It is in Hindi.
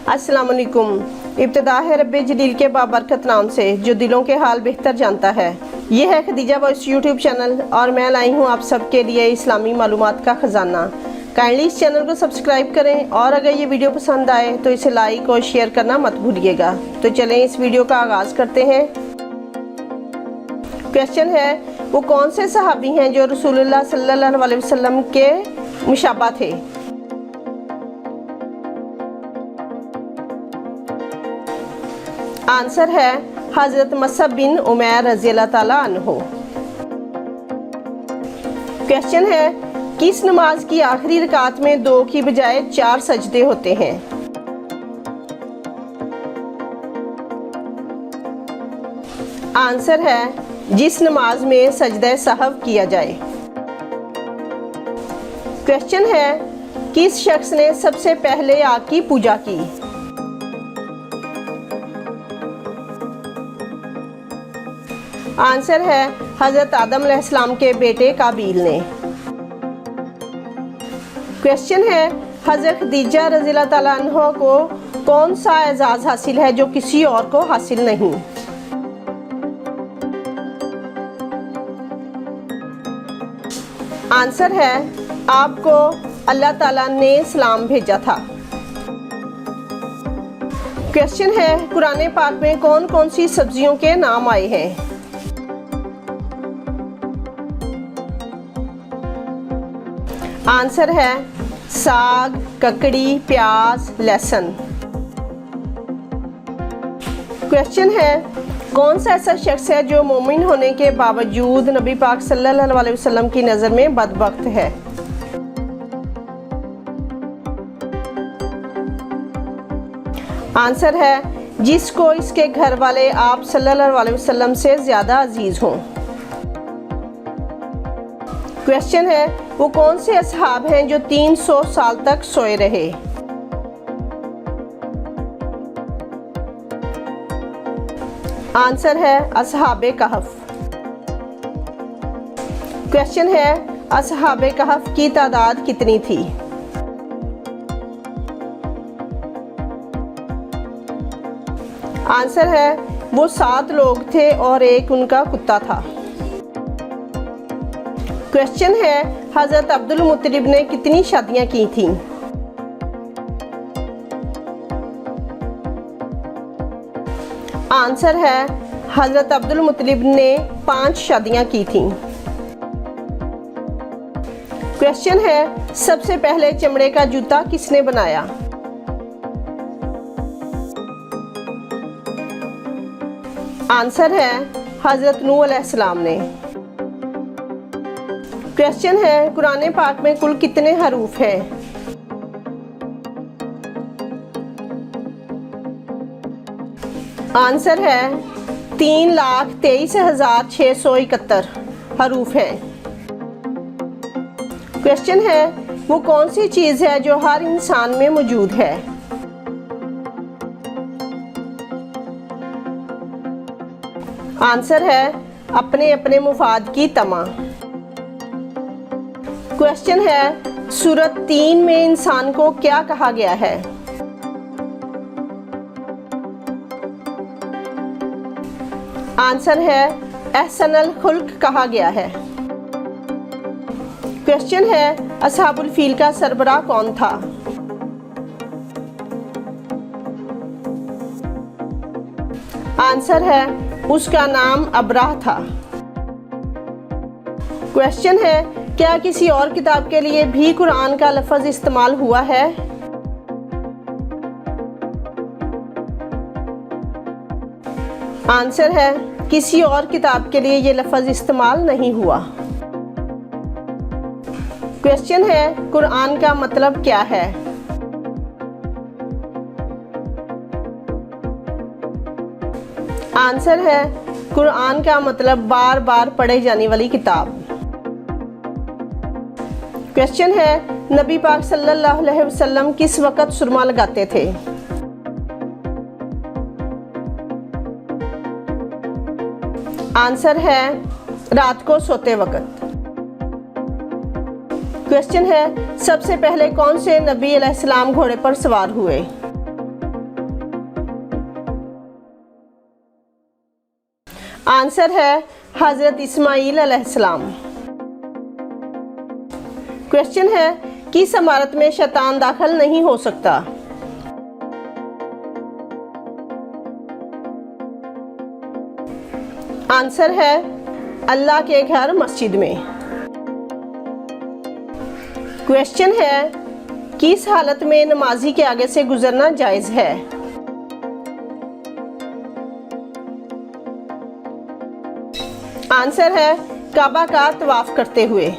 अस्सलामुअलैकुम। इब्तिदा है रब्बे जलील के बाबरकत नाम से जो दिलों के हाल बेहतर जानता है। ये है खदीजा वॉइस यूट्यूब चैनल और मैं लाई हूँ आप सबके लिए इस्लामी मालूमात का ख़जाना। काइंडली इस चैनल को सब्सक्राइब करें और अगर ये वीडियो पसंद आए तो इसे लाइक और शेयर करना मत भूलिएगा। तो चलें इस वीडियो का आगाज़ करते हैं। क्वेश्चन है, वो कौन से सहाबी हैं जो रसूलुल्लाह सल्लल्लाहु अलैहि वसल्लम के मुशाबा थे? आंसर है हज़रत मसअब बिन उमैर रज़ियल्लाहु ताला अन्हु। क्वेश्चन है, किस नमाज की आखिरी रकात में 2 की बजाय 4 सजदे होते हैं? आंसर है जिस नमाज में सजदे सहव किया जाए। क्वेश्चन है, किस शख्स ने सबसे पहले आग की पूजा की? आंसर है हज़रत आदम अलैहिस्सलाम के बेटे काबील ने। क्वेश्चन है, हज़रत खदीजा रज़ियल्लाहु ताला अन्हा को कौन सा एजाज़ हासिल है जो किसी और को हासिल नहीं? आंसर है आपको अल्लाह ताला ने सलाम भेजा था। क्वेश्चन है, कुरान पाक में कौन कौन सी सब्जियों के नाम आए हैं? आंसर है साग, ककड़ी, प्याज, लहसुन। क्वेश्चन है, कौन सा ऐसा शख्स है जो मोमिन होने के बावजूद नबी पाक सल्लल्लाहु अलैहि वसल्लम की नज़र में बदबख्त है? आंसर है जिसको इसके घर वाले आप सल्लल्लाहु अलैहि वसल्लम से ज़्यादा अजीज़ हों। क्वेश्चन है, वो कौन से असहाब हैं जो 300 साल तक सोए रहे? आंसर है असहाबे कहफ। क्वेश्चन है, असहाबे कहफ की तादाद कितनी थी? आंसर है वो 7 लोग थे और एक उनका कुत्ता था। क्वेश्चन है, हज़रत अब्दुल मुत्तलिब ने कितनी शादियां की थीं? आंसर है हज़रत अब्दुल मुत्तलिब ने 5 शादियां की थीं। क्वेश्चन है, सबसे पहले चमड़े का जूता किसने बनाया? आंसर है हज़रत नूह अलैहिस्सलाम ने। क्वेश्चन है, कुरान पाक में कुल कितने हरूफ हैं? आंसर है 3,23,671 हरूफ हैं। क्वेश्चन है, वो कौन सी चीज़ है जो हर इंसान में मौजूद है? आंसर है अपने अपने मुफाद की तमा। क्वेश्चन है, सूरत 3 में इंसान को क्या कहा गया है? आंसर है एहसनुल खुल्क कहा गया है। क्वेश्चन है, असहाबुल फील का सरबराह कौन था? आंसर है उसका नाम अबराह था। क्वेश्चन है, क्या किसी और किताब के लिए भी कुरान का लफ्ज़ इस्तेमाल हुआ है? आंसर है किसी और किताब के लिए ये लफ्ज़ इस्तेमाल नहीं हुआ। क्वेश्चन है, कुरान का मतलब क्या है? आंसर है कुरान का मतलब बार बार पढ़े जाने वाली किताब। क्वेश्चन है, नबी पाक सल्लल्लाहु अलैहि वसल्लम किस वक़्त सुरमा लगाते थे? आंसर है रात को सोते वक़्त। क्वेश्चन है, सबसे पहले कौन से नबी अलैहिस्सलाम घोड़े पर सवार हुए? आंसर है हज़रत इस्माईल अलैहिस्सलाम। क्वेश्चन है, किस इमारत में शैतान दाखिल नहीं हो सकता? आंसर है अल्लाह के घर मस्जिद में। क्वेश्चन है, किस हालत में नमाजी के आगे से गुजरना जायज़ है? आंसर है काबा का तवाफ करते हुए।